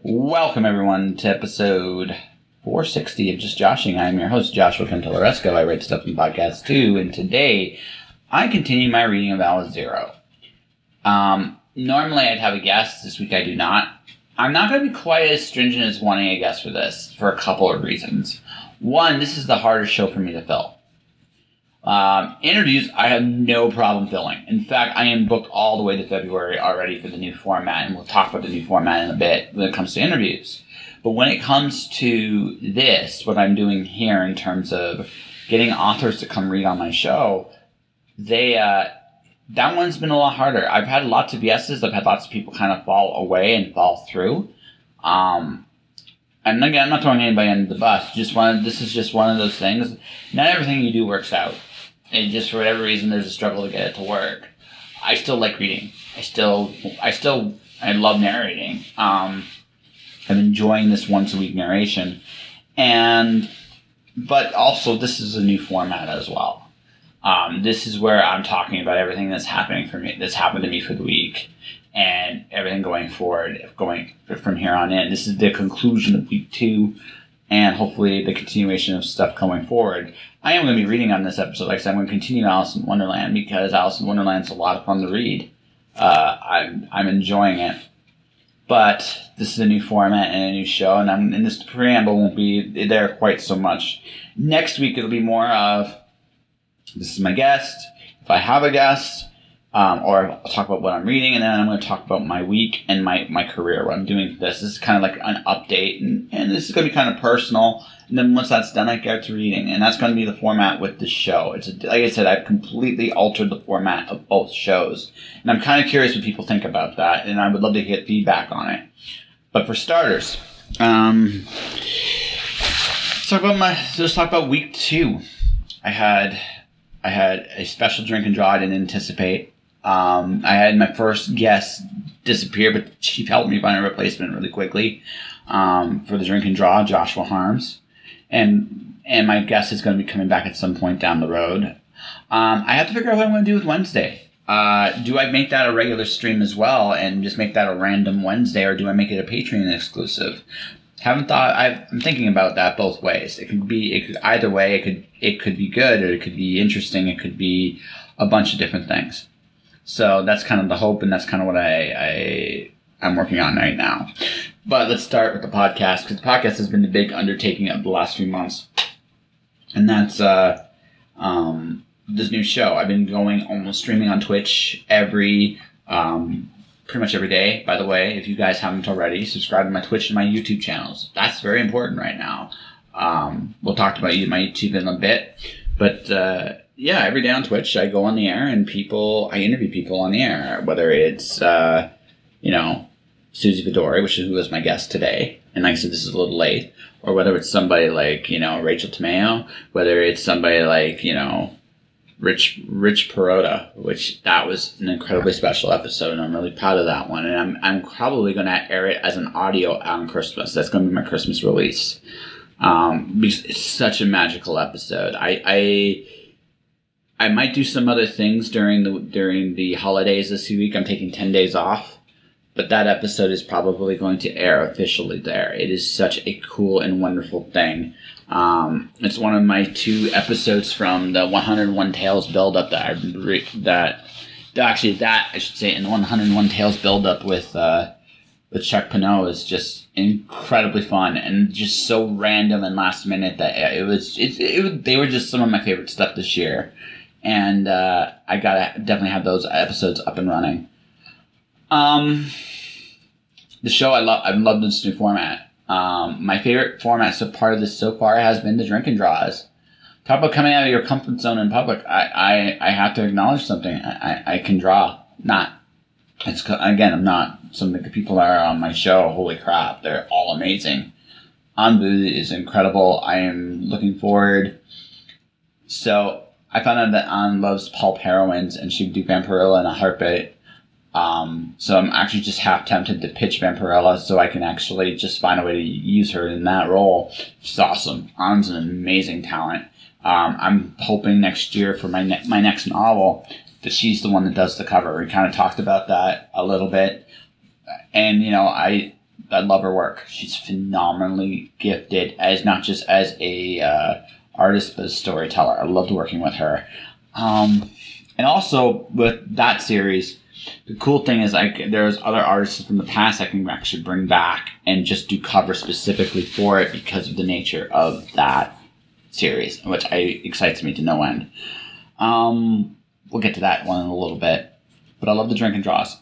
Welcome, everyone, to episode 460 of Just Joshing. I'm your host, Joshua Cantellaresco. I write stuff in podcasts, too, and today I continue my reading of Alice Zero. Normally I'd have a guest. This week I do not. I'm not going to be quite as stringent as wanting a guest for this, for a couple of reasons. One, this is the hardest show for me to fill. Interviews, I have no problem filling. In fact, I am booked all the way to February already for the new format, and we'll talk about the new format in a bit when it comes to interviews. But when it comes to this, what I'm doing here in terms of getting authors to come read on my show, that one's been a lot harder. I've had lots of yeses. I've had lots of people kind of fall away and fall through. And again, I'm not throwing anybody under the bus. This is just one of those things. Not everything you do works out. And just for whatever reason, there's a struggle to get it to work. I still like reading. I love narrating. I'm enjoying this once a week narration. But also this is a new format as well. This is where I'm talking about everything that's happening for me, that's happened to me for the week, and everything going forward, going from here on in. This is the conclusion of week 2, and hopefully the continuation of stuff going forward. I am going to be reading on this episode. Like I said, I'm going to continue Alice in Wonderland because Alice in Wonderland's a lot of fun to read. I'm enjoying it. But this is a new format and a new show, and this preamble won't be there quite so much. Next week it'll be more of, this is my guest, if I have a guest, or I'll talk about what I'm reading, and then I'm going to talk about my week and my career, what I'm doing for this. This is kind of like an update, and this is going to be kind of personal. And then once that's done, I get to reading, and that's going to be the format with this show. Like I said, I've completely altered the format of both shows, and I'm kind of curious what people think about that, and I would love to get feedback on it. But for starters, let's talk about week 2. I had a special drink and draw I didn't anticipate. I had my first guest disappear, but she helped me find a replacement really quickly for the drink and draw, Joshua Harms. And my guest is going to be coming back at some point down the road. I have to figure out what I'm going to do with Wednesday. Do I make that a regular stream as well and just make that a random Wednesday, or do I make it a Patreon exclusive? I'm thinking about that both ways. It could either way. It could be good, or it could be interesting. It could be a bunch of different things. So that's kind of the hope, and that's kind of what I'm working on right now. But let's start with the podcast, because the podcast has been the big undertaking of the last few months, and that's this new show. I've been almost streaming on Twitch pretty much every day. By the way, if you guys haven't already, subscribe to my Twitch and my YouTube channels. That's very important right now. We'll talk about my YouTube in a bit. But every day on Twitch, I go on the air and I interview people on the air, whether it's, Susie Vidori, who was my guest today. And like I said, this is a little late. Or whether it's somebody like, Rachel Tomeo, whether it's somebody like, Rich Perota, which that was an incredibly special episode, and I'm really proud of that one. And I'm probably going to air it as an audio on Christmas. That's going to be my Christmas release. Because it's such a magical episode. I might do some other things during the holidays this week. I'm taking 10 days off. But that episode is probably going to air officially there. It is such a cool and wonderful thing. It's one of my 2 episodes from the 101 Tales build-up that in the 101 Tales build-up with Chuck Pinot is just incredibly fun and just so random and last minute that they were just some of my favorite stuff this year. And I gotta definitely have those episodes up and running. The show I've loved this new format. My favorite format so far has been the drink and draws. Talk about coming out of your comfort zone in public. I have to acknowledge something. I can draw. I'm not some of the people that are on my show. Holy crap, they're all amazing. Anbu is incredible. I am looking forward. So I found out that Anne loves pulp heroines and she would do Vampirilla in a heartbeat. So I'm actually just half tempted to pitch Vampirella so I can actually just find a way to use her in that role. She's awesome. Anne's an amazing talent. I'm hoping next year for my next novel that she's the one that does the cover. We kind of talked about that a little bit. And, I love her work. She's phenomenally gifted as not just as a artist, but a storyteller. I loved working with her. And also with that series, the cool thing is there's other artists from the past I can actually bring back and just do cover specifically for it because of the nature of that series, which excites me to no end. We'll get to that one in a little bit. But I love the drink and draws.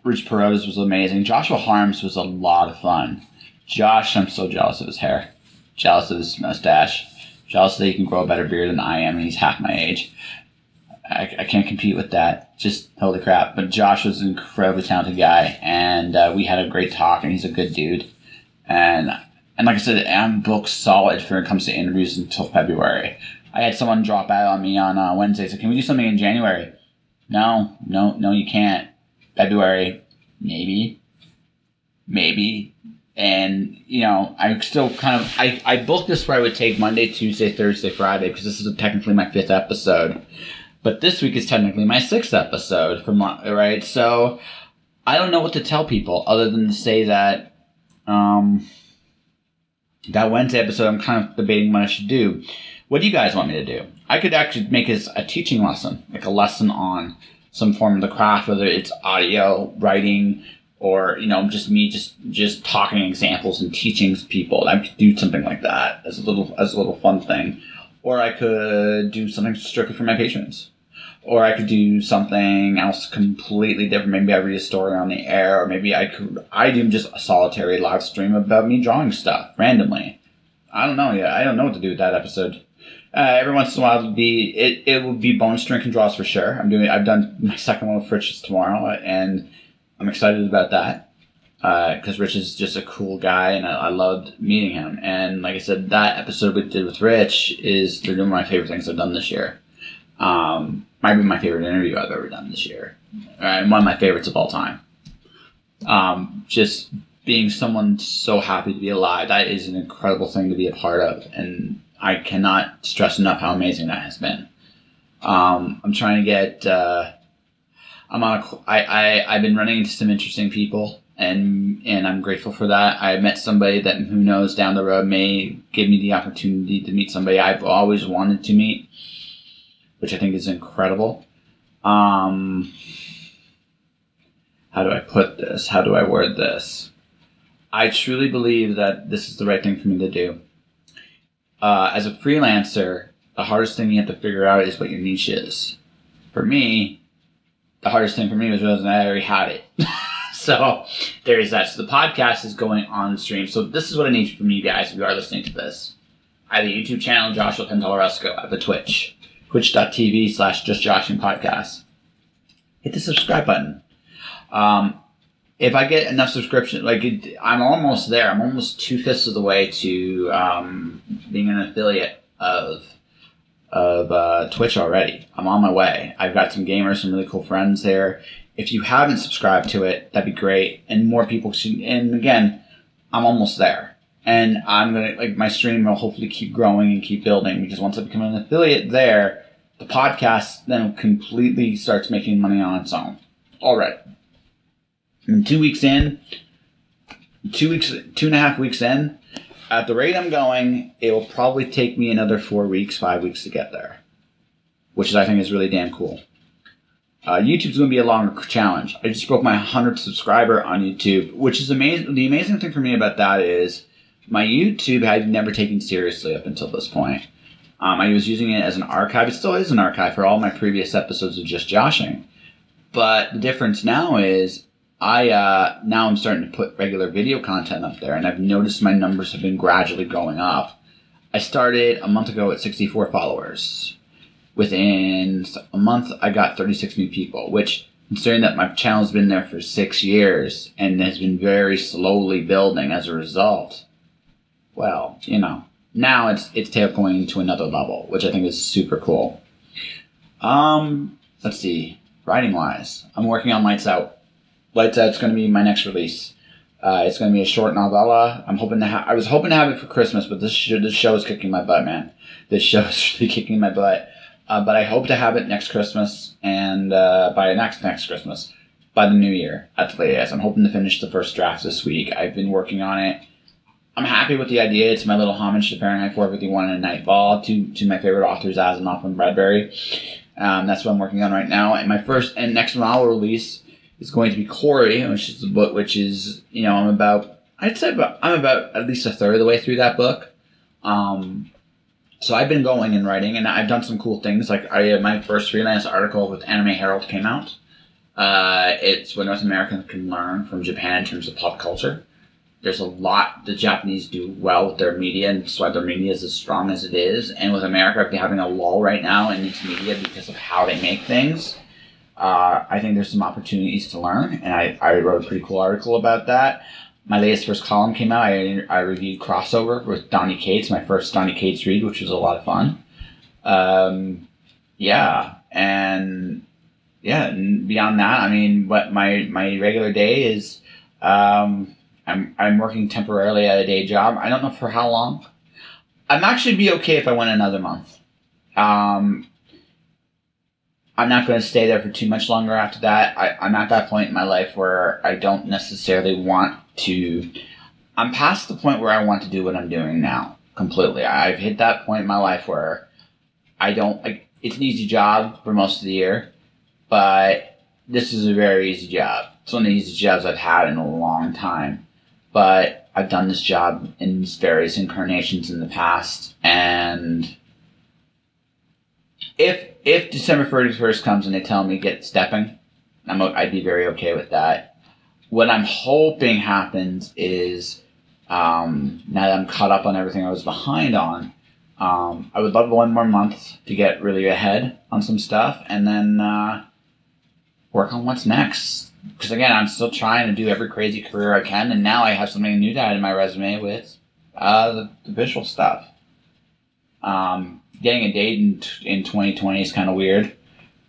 Rich Perot's was amazing. Joshua Harms was a lot of fun. Josh, I'm so jealous of his hair. Jealous of his mustache. Jealous that he can grow a better beard than I am and he's half my age. I can't compete with that. Just holy crap. But Josh was an incredibly talented guy, and we had a great talk, and he's a good dude. And like I said, I'm booked solid when it comes to interviews until February. I had someone drop out on me on Wednesday. So can we do something in January? No, you can't. February, maybe. And, I still I booked this where I would take Monday, Tuesday, Thursday, Friday, because this is technically my 5th episode. But this week is technically my 6th episode, right? So I don't know what to tell people other than to say that that Wednesday episode I'm kind of debating what I should do. What do you guys want me to do? I could actually make it a teaching lesson, like a lesson on some form of the craft, whether it's audio, writing, or, just me just talking examples and teaching people. I could do something like that as a little fun thing. Or I could do something strictly for my patrons. Or I could do something else completely different. Maybe I read a story on the air, or maybe I do just a solitary live stream about me drawing stuff randomly. I don't know yet. I don't know what to do with that episode. Every once in a while it will be bonus drink and draws for sure. I've done my second one with Rich tomorrow, and I'm excited about that. Because Rich is just a cool guy, and I loved meeting him. And like I said, that episode we did with Rich they're one of my favorite things I've done this year. Might be my favorite interview I've ever done this year. And one of my favorites of all time. Just being someone so happy to be alive, that is an incredible thing to be a part of. And I cannot stress enough how amazing that has been. I'm trying to get... I've been running into some interesting people. And I'm grateful for that. I met somebody that, who knows, down the road may give me the opportunity to meet somebody I've always wanted to meet, which I think is incredible. How do I put this? How do I word this? I truly believe that this is the right thing for me to do. As a freelancer, the hardest thing you have to figure out is what your niche is. For me, the hardest thing for me was realizing I already had it. So there is that. So the podcast is going on stream. So this is what I need from you guys if you are listening to this. I have a YouTube channel, Joshua Pentalaresco. I have a Twitch, twitch.tv/JustJoshingPodcast. Hit the subscribe button. If I get enough subscription, I'm almost there. I'm almost 2/5 of the way to being an affiliate of Twitch already. I'm on my way. I've got some gamers, some really cool friends there. If you haven't subscribed to it, that'd be great. And more people should. And again, I'm almost there. And I'm going to, my stream will hopefully keep growing and keep building, because once I become an affiliate there, the podcast then completely starts making money on its own. All right. And 2 weeks in, 2.5 weeks in, at the rate I'm going, it will probably take me another 4 weeks, 5 weeks to get there, which I think is really damn cool. YouTube's going to be a longer challenge. I just broke my 100th subscriber on YouTube, which is amazing. The amazing thing for me about that is my YouTube I've never taken seriously up until this point. I was using it as an archive. It still is an archive for all my previous episodes of Just Joshing. But the difference now is now I'm starting to put regular video content up there, and I've noticed my numbers have been gradually going up. I started a month ago at 64 followers. Within a month, I got 36 new people, which, considering that my channel's been there for 6 years and has been very slowly building as a result, well, now it's going into another level, which I think is super cool. Let's see, writing-wise, I'm working on Lights Out. Lights Out's going to be my next release. It's going to be a short novella. I was hoping to have it for Christmas, but this show is kicking my butt, man. This show is really kicking my butt. But I hope to have it next Christmas, and by next Christmas. by the new year at the latest. I'm hoping to finish the first draft this week. I've been working on it. I'm happy with the idea. It's my little homage to Fahrenheit 451 and Nightfall, to my favorite authors, Asimov and Bradbury. That's what I'm working on right now. And my first and next one I'll release is going to be Corey, which is the book, which is, I'm about at least a third of the way through that book. So I've been going and writing, and I've done some cool things. Like my first freelance article with Anime Herald came out. It's what North Americans can learn from Japan in terms of pop culture. There's a lot the Japanese do well with their media, and that's why their media is as strong as it is. And with America having a lull right now in its media because of how they make things, I think there's some opportunities to learn, and I wrote a pretty cool article about that. My latest first column came out. I reviewed Crossover with Donny Cates, my first Donny Cates read, which was a lot of fun. And beyond that, what my regular day is, I'm working temporarily at a day job. I don't know for how long. I'd actually be okay if I went another month. I'm not going to stay there for too much longer after that. I'm at that point in my life where I don't necessarily want to... I'm past the point where I want to do what I'm doing now, completely. I've hit that point in my life where I don't... it's an easy job for most of the year, but this is a very easy job. It's one of the easiest jobs I've had in a long time. But I've done this job in various incarnations in the past, and if December 31st comes and they tell me get stepping, I'd be very okay with that. What I'm hoping happens is, now that I'm caught up on everything I was behind on, I would love 1 more month to get really ahead on some stuff, and then work on what's next. Because again, I'm still trying to do every crazy career I can, and now I have something new to add in my resume with the visual stuff. Getting a date in 2020 is kind of weird.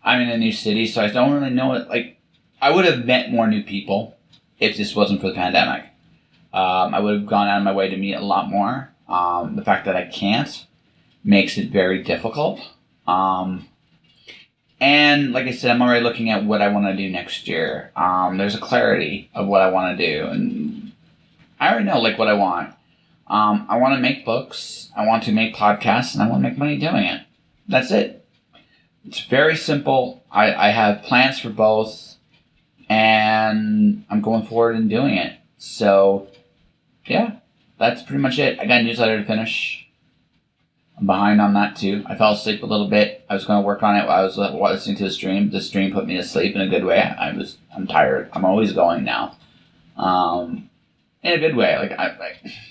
I'm in a new city, so I don't really know it. I would have met more new people if this wasn't for the pandemic. I would have gone out of my way to meet a lot more. The fact that I can't makes it very difficult. And like I said, I'm already looking at what I want to do next year. There's a clarity of what I want to do, and I already know what I want. I want to make books, I want to make podcasts, and I want to make money doing it. That's it. It's very simple. I have plans for both, and I'm going forward and doing it. So, yeah, that's pretty much it. I got a newsletter to finish. I'm behind on that too. I fell asleep a little bit. I was going to work on it while I was listening to the stream. The stream put me to sleep in a good way. I'm tired. I'm always going now. In a good way.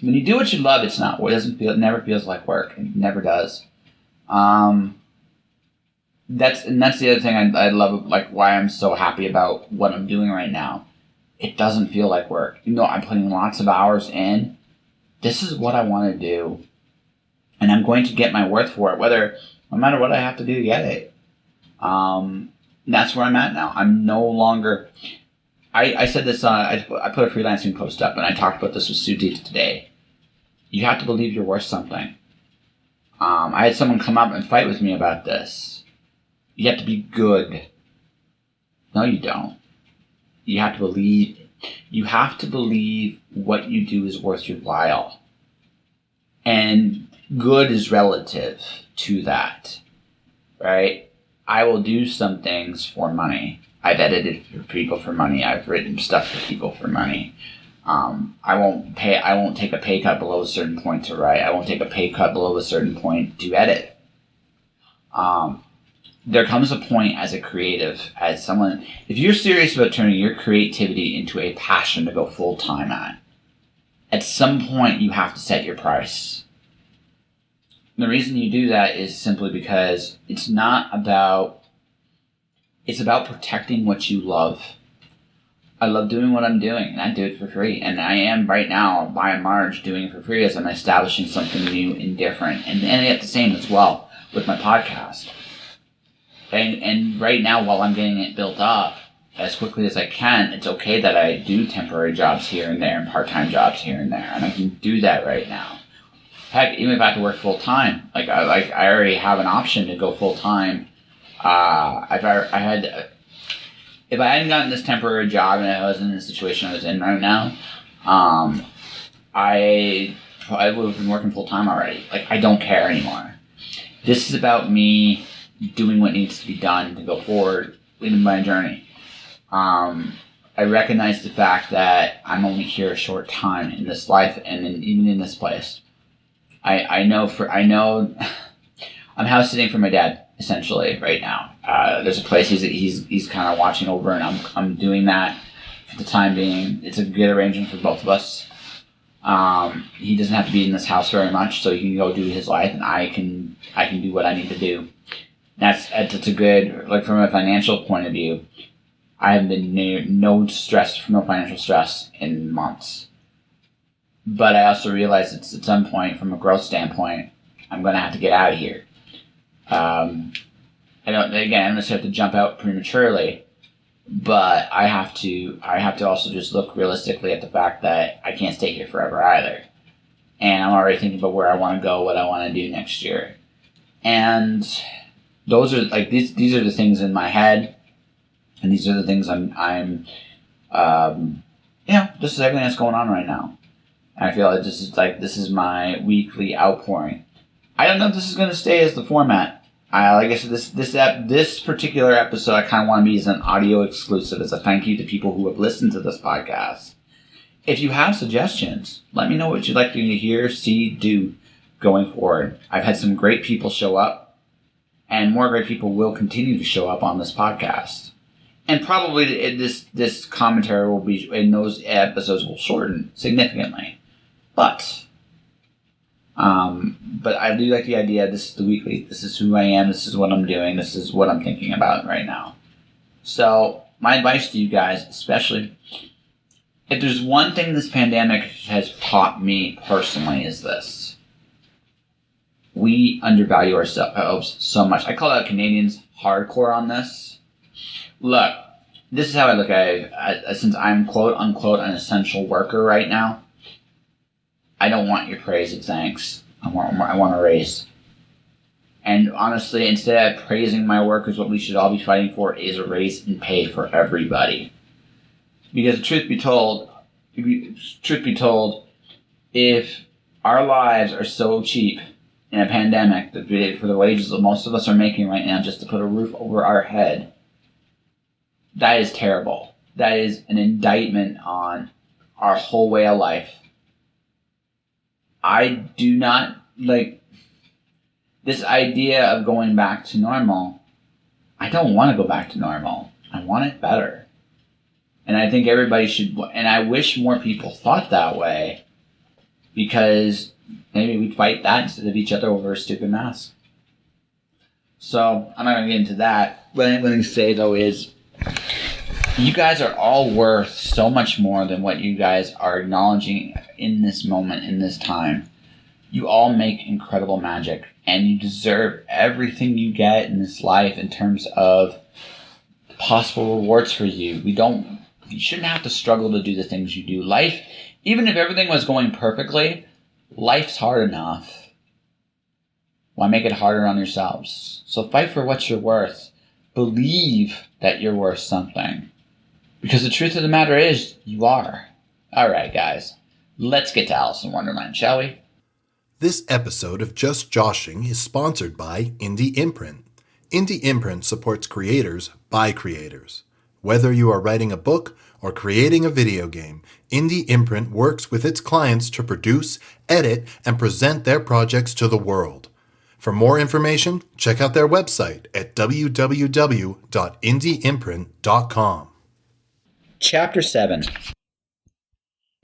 When you do what you love, it never feels like work. It never does. That's the other thing I love, why I'm so happy about what I'm doing right now. It doesn't feel like work. I'm putting lots of hours in. This is what I want to do. And I'm going to get my worth for it, no matter what I have to do to get it. That's where I'm at now. I'm no longer... I said this, I put a freelancing post up, and I talked about this with Suti today. You have to believe you're worth something. I had someone come up and fight with me about this. You have to be good. No, you don't. You have to believe what you do is worth your while. And good is relative to that, right? I will do some things for money. I've edited for people for money. I've written stuff for people for money. I won't take a pay cut below a certain point to write. I won't take a pay cut below a certain point to edit. There comes a point as a creative, as someone, if you're serious about turning your creativity into a passion to go full time at some point you have to set your price. The reason you do that is simply because it's about protecting what you love. I love doing what I'm doing, and I do it for free. And I am right now, by and large, doing it for free as I'm establishing something new and different. And at the same as well with my podcast. And right now, while I'm getting it built up as quickly as I can, it's okay that I do temporary jobs here and there and part-time jobs here and there. And I can do that right now. Heck, even if I have to work full-time, I already have an option to go full-time. if I hadn't gotten this temporary job and I was in the situation I was in right now, I would have been working full time already. Like, I don't care anymore. This is about me doing what needs to be done to go forward in my journey. I recognize the fact that I'm only here a short time in this life and even in this place. I know I'm house sitting for my dad essentially right now. There's a place he's kind of watching over, and I'm doing that for the time being. It's a good arrangement for both of us. He doesn't have to be in this house very much, so he can go do his life, and I can do what I need to do. That's a good, like, from a financial point of view. I have been no financial stress in months. But I also realize it's at some point, from a growth standpoint, I'm going to have to get out of here. I'm going to have to jump out prematurely, but I have to also just look realistically at the fact that I can't stay here forever either. And I'm already thinking about where I want to go, what I want to do next year. And those are, like, these are the things in my head, and these are the things this is everything that's going on right now. And I feel like this is my weekly outpouring. I don't know if this is going to stay as the format. Like I said, this particular episode, I kind of want to be as an audio exclusive, as a thank you to people who have listened to this podcast. If you have suggestions, let me know what you'd like to hear, see, do going forward. I've had some great people show up, and more great people will continue to show up on this podcast. And probably this commentary will be, in those episodes, will shorten significantly. But I do like the idea. This is the weekly. This is who I am. This is what I'm doing. This is what I'm thinking about right now. So my advice to you guys, especially, if there's one thing this pandemic has taught me personally, is this: we undervalue ourselves so much. I call out Canadians hardcore on this. Look, this is how I look at it. Since I'm quote unquote an essential worker right now, I don't want your praise and thanks. I want a raise. And honestly, instead of praising my workers, what we should all be fighting for is a raise in pay for everybody. Because truth be told, if our lives are so cheap in a pandemic for the wages that most of us are making right now just to put a roof over our head, that is terrible. That is an indictment on our whole way of life. I do not like this idea of going back to normal. I don't want to go back to normal. I want it better. And I think everybody should, and I wish more people thought that way, because maybe we'd fight that instead of each other over a stupid mask. So I'm not going to get into that. What I'm going to say, though, is you guys are all worth so much more than what you guys are acknowledging in this moment, in this time. You all make incredible magic, and you deserve everything you get in this life in terms of possible rewards for you. You shouldn't have to struggle to do the things you do. Life, even if everything was going perfectly, life's hard enough. Why make it harder on yourselves? So fight for what you're worth. Believe that you're worth something. Because the truth of the matter is, you are. Alright, guys. Let's get to Alice in Wonderland, shall we? This episode of Just Joshing is sponsored by Indie Imprint. Indie Imprint supports creators by creators. Whether you are writing a book or creating a video game, Indie Imprint works with its clients to produce, edit, and present their projects to the world. For more information, check out their website at www.indieimprint.com. Chapter 7.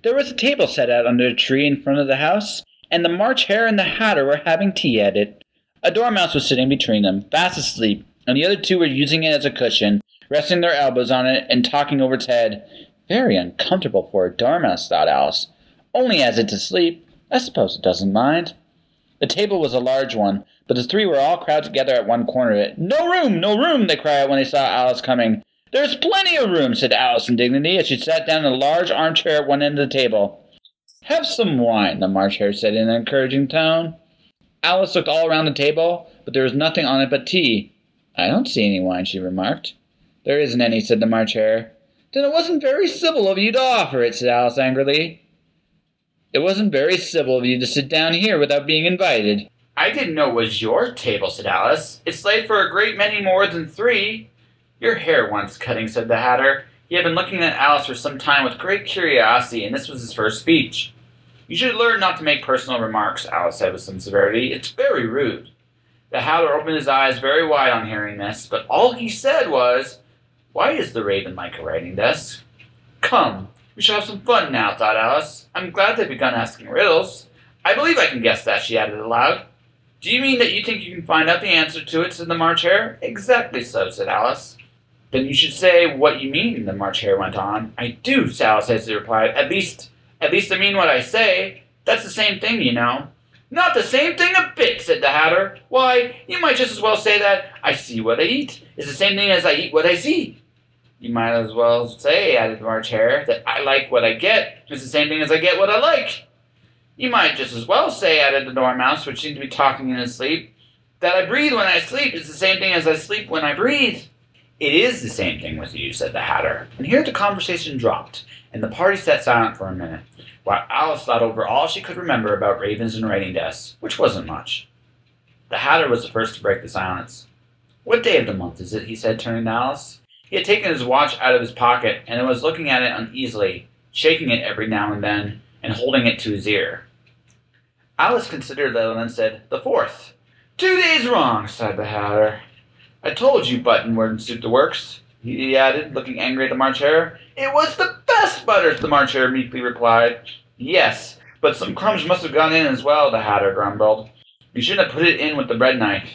There was a table set out under a tree in front of the house, and the March Hare and the Hatter were having tea at it. A dormouse was sitting between them, fast asleep, and the other two were using it as a cushion, resting their elbows on it and talking over its head. Very uncomfortable for a dormouse, thought Alice. Only as it's asleep, I suppose it doesn't mind. The table was a large one, but the three were all crowded together at one corner of it. No room, no room, they cried out when they saw Alice coming. There's plenty of room, said Alice in dignity, as she sat down in a large armchair at one end of the table. Have some wine, the March Hare said in an encouraging tone. Alice looked all around the table, but there was nothing on it but tea. I don't see any wine, she remarked. "There isn't any," said the March Hare. "Then it wasn't very civil of you to offer it," said Alice angrily. "It wasn't very civil of you to sit down here without being invited." "I didn't know it was your table," said Alice. "It's laid for a great many more than 3. "Your hair wants cutting," said the Hatter. He had been looking at Alice for some time with great curiosity, and this was his first speech. "You should learn not to make personal remarks," Alice said with some severity. "It's very rude." The Hatter opened his eyes very wide on hearing this, but all he said was, "Why is the raven like a writing desk?" "Come, we shall have some fun now," thought Alice. "I'm glad they've begun asking riddles. I believe I can guess that," she added aloud. "Do you mean that you think you can find out the answer to it?" said the March Hare. "Exactly so," said Alice. "Then you should say what you mean," the March Hare went on. "I do," Alice hastily replied. At least I mean what I say. That's the same thing, you know." "Not the same thing a bit," said the Hatter. "Why, you might just as well say that I see what I eat is the same thing as I eat what I see." "You might as well say," added the March Hare, "that I like what I get is the same thing as I get what I like." "You might just as well say," added the Dormouse, which seemed to be talking in his sleep, "that I breathe when I sleep is the same thing as I sleep when I breathe." "It is the same thing with you," said the Hatter. And here the conversation dropped, and the party sat silent for a minute, while Alice thought over all she could remember about ravens and writing desks, which wasn't much. The Hatter was the first to break the silence. "What day of the month is it?" he said, turning to Alice. He had taken his watch out of his pocket, and was looking at it uneasily, shaking it every now and then, and holding it to his ear. Alice considered a little and said, "The 4th. 2 days wrong," sighed the Hatter. "I told you Button wouldn't suit the works," he added, looking angry at the March Hare. "It was the best butter," the March Hare meekly replied. "Yes, but some crumbs must have gone in as well," the Hatter grumbled. "You shouldn't have put it in with the bread knife."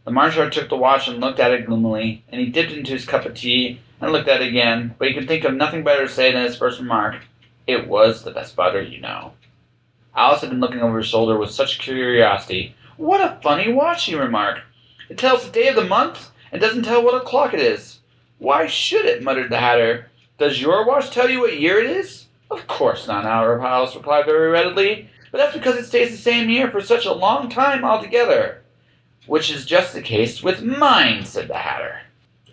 The March Hare took the watch and looked at it gloomily, and he dipped into his cup of tea and looked at it again, but he could think of nothing better to say than his first remark. "It was the best butter, you know." Alice had been looking over his shoulder with such curiosity. "What a funny watch," he remarked. "It tells the day of the month, and doesn't tell what o'clock it is." "Why should it?" muttered the Hatter. "Does your watch tell you what year it is?" "Of course not," Alice replied very readily. "But that's because it stays the same year for such a long time altogether." "Which is just the case with mine," said the Hatter.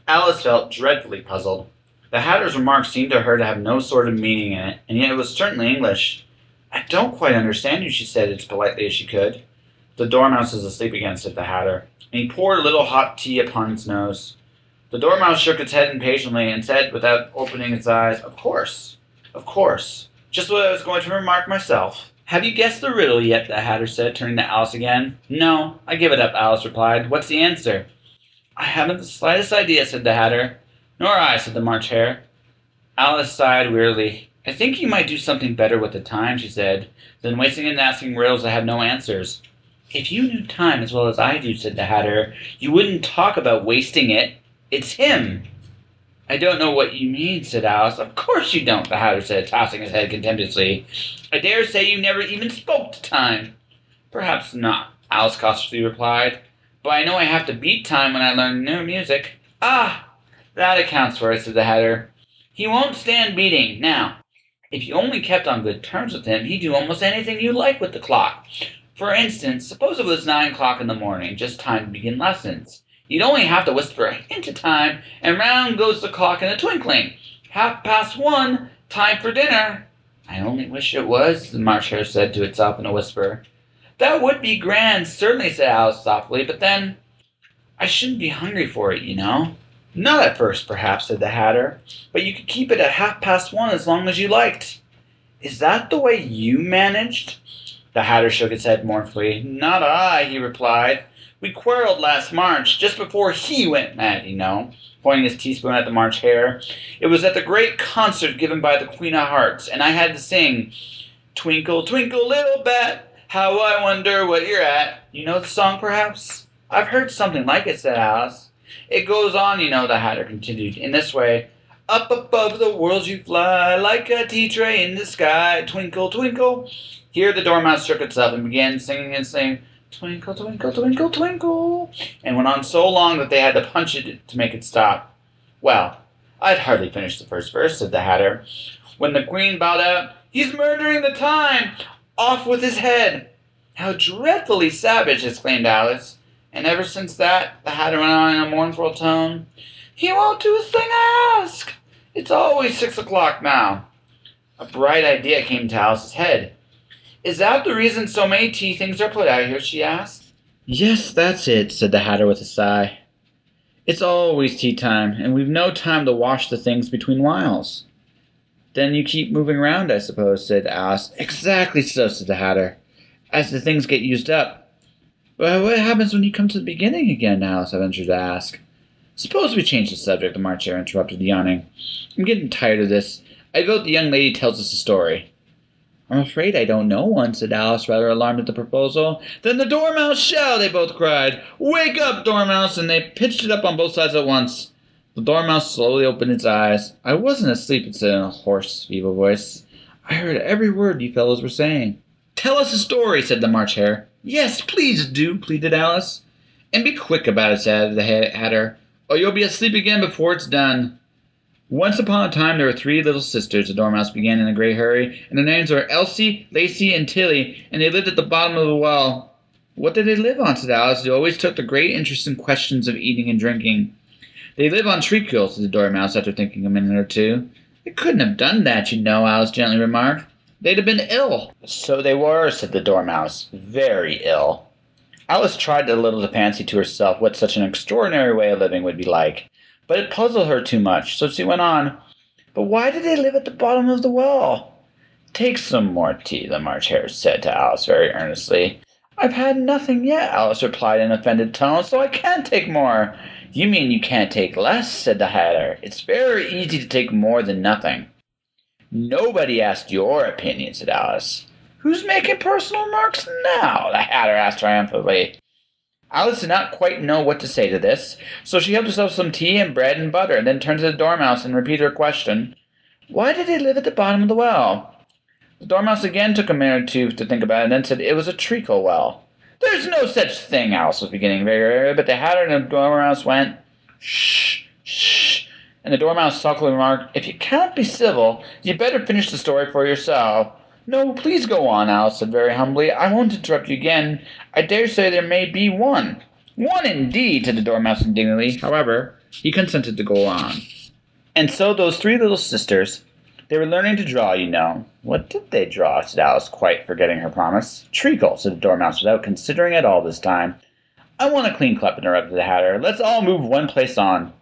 Alice felt dreadfully puzzled. The Hatter's remark seemed to her to have no sort of meaning in it, and yet it was certainly English. "I don't quite understand you," she said as politely as she could. "The Dormouse is asleep again," said the Hatter, and he poured a little hot tea upon its nose. The Dormouse shook its head impatiently and said, without opening its eyes, Of course. Just what I was going to remark myself." "Have you guessed the riddle yet?" the Hatter said, turning to Alice again. "No, I give it up," Alice replied. "What's the answer?" "I haven't the slightest idea," said the Hatter. "Nor I," said the March Hare. Alice sighed wearily. "I think you might do something better with the time," she said, "than wasting it in asking riddles that have no answers." "If you knew time as well as I do," said the Hatter, "you wouldn't talk about wasting it. It's him." "I don't know what you mean," said Alice. "Of course you don't," the Hatter said, tossing his head contemptuously. "I dare say you never even spoke to time." "Perhaps not," Alice cautiously replied. "But I know I have to beat time when I learn new music." "Ah, that accounts for it," said the Hatter. "He won't stand beating. Now, if you only kept on good terms with him, he'd do almost anything you like with the clock. For instance, suppose it was 9 o'clock in the morning, just time to begin lessons. You'd only have to whisper a hint of time, and round goes the clock in a twinkling. 1:30, time for dinner." "I only wish it was," the March Hare said to itself in a whisper. "That would be grand, certainly," said Alice softly, "but then I shouldn't be hungry for it, you know." "Not at first, perhaps," said the Hatter, "but you could keep it at 1:30 as long as you liked." "Is that the way you managed?" The Hatter shook his head mournfully. "Not I," he replied. "We quarreled last March, just before he went mad, you know," pointing his teaspoon at the March Hare. "It was at the great concert given by the Queen of Hearts, and I had to sing, 'Twinkle, twinkle, little bat, how I wonder what you're at.' You know the song, perhaps?" "I've heard something like it," said Alice. "It goes on, you know," the Hatter continued, "in this way. Up above the world you fly, like a tea tray in the sky, twinkle, twinkle." Here the Dormouse shook itself and began singing and saying, "Twinkle, twinkle, twinkle, twinkle," and went on so long that they had to punch it to make it stop. "Well, I'd hardly finished the first verse," said the Hatter, when the Queen bawled out, "He's murdering the time! Off with his head!" "How dreadfully savage!" exclaimed Alice. "And ever since that," the Hatter went on in a mournful tone, He won't do a thing I ask. It's always 6 o'clock now. A bright idea came to Alice's head. Is that the reason so many tea things are put out here, she asked. Yes, that's it, said the Hatter with a sigh. It's always tea time, and we've no time to wash the things between whiles. Then you keep moving around, I suppose, said Alice. Exactly so, said the Hatter, as the things get used up. But what happens when you come to the beginning again, Alice, I ventured to ask. Suppose we change the subject, the March Hare interrupted, yawning. I'm getting tired of this. I vote the young lady tells us a story. I'm afraid I don't know one, said Alice, rather alarmed at the proposal. Then the Dormouse shall, they both cried. Wake up, Dormouse, and they pitched it up on both sides at once. The Dormouse slowly opened its eyes. I wasn't asleep, it said in a hoarse, feeble voice. I heard every word you fellows were saying. Tell us a story, said the March Hare. Yes, please do, pleaded Alice. And be quick about it, said the Hatter, or you'll be asleep again before it's done. Once upon a time there were 3 little sisters, the Dormouse began in a great hurry, and their names were Elsie, Lacie, and Tilly, and they lived at the bottom of the well. What did they live on, said Alice, who always took a great interest in questions of eating and drinking. They live on treacle, said the Dormouse after thinking a minute or two. They couldn't have done that, you know, Alice gently remarked. They'd have been ill. So they were, said the Dormouse, very ill. Alice tried a little to fancy to herself what such an extraordinary way of living would be like. But it puzzled her too much, so she went on. But why did they live at the bottom of the well? Take some more tea, the March Hare said to Alice very earnestly. I've had nothing yet, Alice replied in an offended tone, so I can't take more. You mean you can't take less, said the Hatter. It's very easy to take more than nothing. Nobody asked your opinion, said Alice. Who's making personal remarks now? The Hatter asked triumphantly. Alice did not quite know what to say to this, so she helped herself some tea and bread and butter, and then turned to the Dormouse and repeated her question. Why did they live at the bottom of the well? The Dormouse again took a minute or two to think about it, and then said it was a treacle well. There's no such thing, Alice was beginning very, but the Hatter and the Dormouse went, Shh, shh, and the Dormouse sulkily remarked, If you can't be civil, you'd better finish the story for yourself. No, please go on, Alice said very humbly. I won't interrupt you again. I dare say there may be one. One indeed, said the Dormouse indignantly. However, he consented to go on. And so those 3 little sisters, they were learning to draw, you know. What did they draw, said Alice, quite forgetting her promise. Treacle, said the Dormouse, without considering at all this time. I want a clean clap, interrupted the Hatter. Let's all move one place on.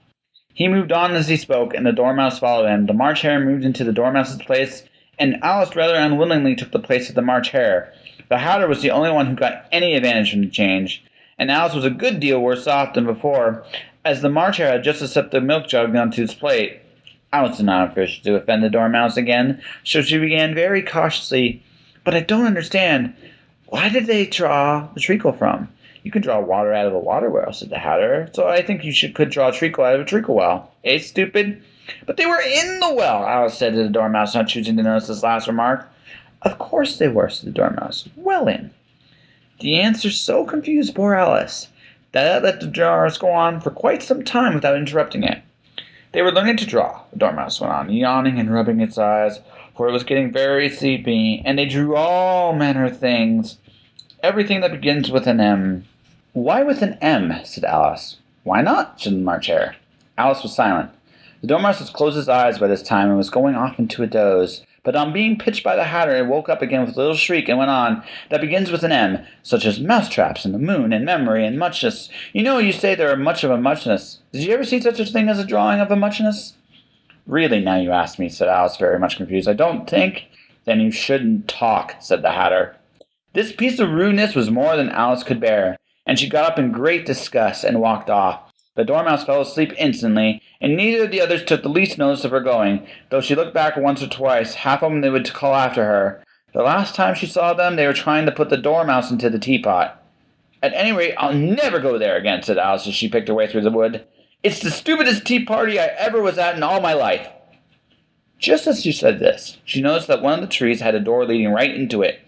He moved on as he spoke, and the Dormouse followed him. The March Hare moved into the Dormouse's place, and Alice rather unwillingly took the place of the March Hare. The Hatter was the only one who got any advantage from the change, and Alice was a good deal worse off than before, as the March Hare had just to set the milk jug onto his plate. Alice did not wish to offend the Dormouse again, so she began very cautiously, But I don't understand. Why did they draw the treacle from? You can draw water out of a water well, said the Hatter, so I think you could draw treacle out of a treacle well. Eh, stupid? But they were in the well, Alice said to the Dormouse, not choosing to notice this last remark. Of course they were, said the Dormouse. Well in. The answer so confused poor Alice that it let the drawers go on for quite some time without interrupting it. They were learning to draw, the Dormouse went on, yawning and rubbing its eyes, for it was getting very sleepy, and they drew all manner of things, everything that begins with an M. Why with an M? Said Alice. Why not? Said the March Hare. Alice was silent. The Dormouse had closed his eyes by this time and was going off into a doze, but on being pitched by the Hatter it woke up again with a little shriek and went on, That begins with an M, such as mousetraps and the moon and memory and muchness. You know you say there are much of a muchness. Did you ever see such a thing as a drawing of a muchness? Really, now you ask me, said Alice, very much confused. I don't think. Then you shouldn't talk, said the Hatter. This piece of rudeness was more than Alice could bear, and she got up in great disgust and walked off. The Dormouse fell asleep instantly, and neither of the others took the least notice of her going, though she looked back once or twice, half of them they would call after her. The last time she saw them, they were trying to put the Dormouse into the teapot. At any rate, I'll never go there again, said Alice as she picked her way through the wood. It's the stupidest tea party I ever was at in all my life. Just as she said this, she noticed that one of the trees had a door leading right into it.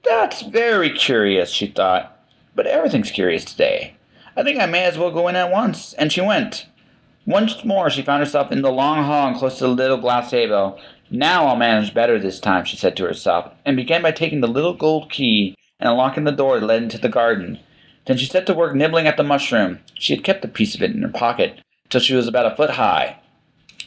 That's very curious, she thought, but everything's curious today. I think I may as well go in at once, and she went. Once more she found herself in the long hall and close to the little glass table. Now I'll manage better this time, she said to herself, and began by taking the little gold key and unlocking the door that led into the garden. Then she set to work nibbling at the mushroom. She had kept a piece of it in her pocket, till she was about a foot high.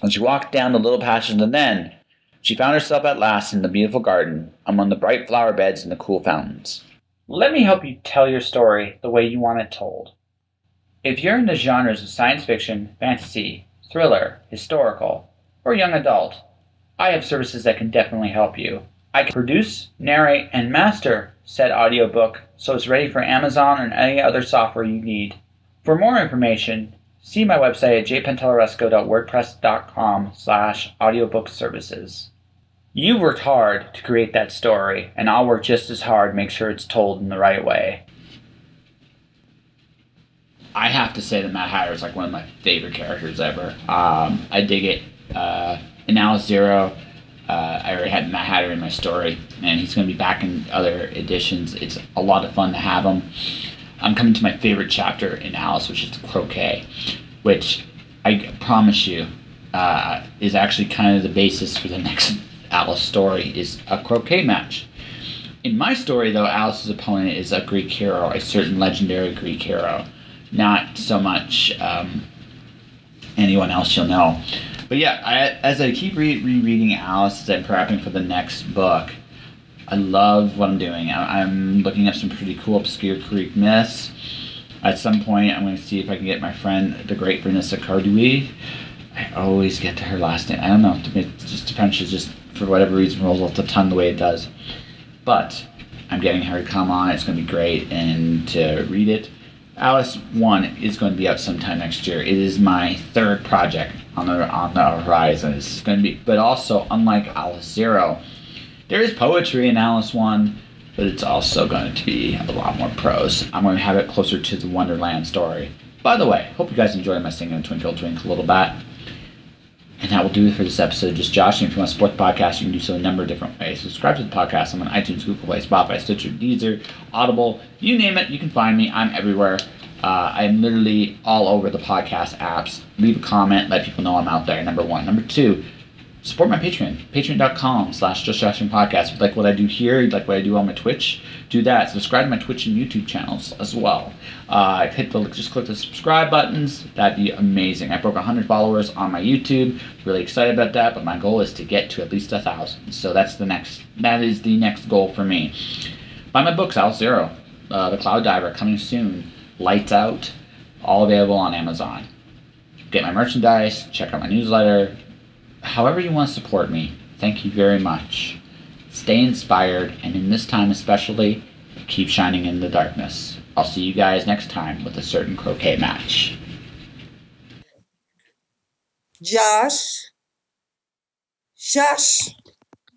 And she walked down the little passage, and then she found herself at last in the beautiful garden, among the bright flower beds and the cool fountains. Let me help you tell your story the way you want it told. If you're in the genres of science fiction, fantasy, thriller, historical, or young adult, I have services that can definitely help you. I can produce, narrate, and master said audiobook so it's ready for Amazon and any other software you need. For more information, see my website at jpantellaresco.wordpress.com/audiobook-services. You worked hard to create that story, and I'll work just as hard to make sure it's told in the right way. I have to say that Mad Hatter is like one of my favorite characters ever. I dig it. In Alice Zero, I already had Mad Hatter in my story, and he's going to be back in other editions. It's a lot of fun to have him. I'm coming to my favorite chapter in Alice, which is croquet, which I promise you is actually kind of the basis for the next Alice story, is a croquet match. In my story, though, Alice's opponent is a Greek hero, a certain legendary Greek hero. Not so much anyone else you'll know. But yeah, as I keep rereading Alice as I'm prepping for the next book, I love what I'm doing. I'm looking up some pretty cool obscure Greek myths. At some point, I'm going to see if I can get my friend, the great Vanessa Cardui. I always get to her last name. I don't know. It just depends. She just, for whatever reason, rolls off the tongue the way it does. But I'm getting her to come on. It's going to be great and to read it. Alice 1 is going to be out sometime next year. It is my third project on the horizon. It's going to be, but also, unlike Alice 0, there is poetry in Alice 1, but it's also going to be a lot more prose. I'm going to have it closer to the Wonderland story. By the way, hope you guys enjoyed my singing Twinkle Twinkle Little Bat. And that will do it for this episode. Just Josh, and if you want to support the podcast, you can do so a number of different ways. Subscribe to the podcast. I'm on iTunes, Google Play, Spotify, Stitcher, Deezer, Audible. You name it, you can find me. I'm everywhere. I'm literally all over the podcast apps. Leave a comment. Let people know I'm out there, number one. Number two, support my Patreon. Patreon.com/JustJoshingPodcast. If you like what I do here, you like what I do on my Twitch, do that. Subscribe to my Twitch and YouTube channels as well. Just click the subscribe buttons. That'd be amazing. I broke 100 followers on my YouTube. Really excited about that, but my goal is to get to at least 1,000. So that is the next goal for me. Buy my books, Alice Zero, The Cloud Diver, coming soon. Lights Out, all available on Amazon. Get my merchandise, check out my newsletter. However you want to support me, thank you very much. Stay inspired, and in this time especially, keep shining in the darkness. I'll see you guys next time with a certain croquet match. Josh.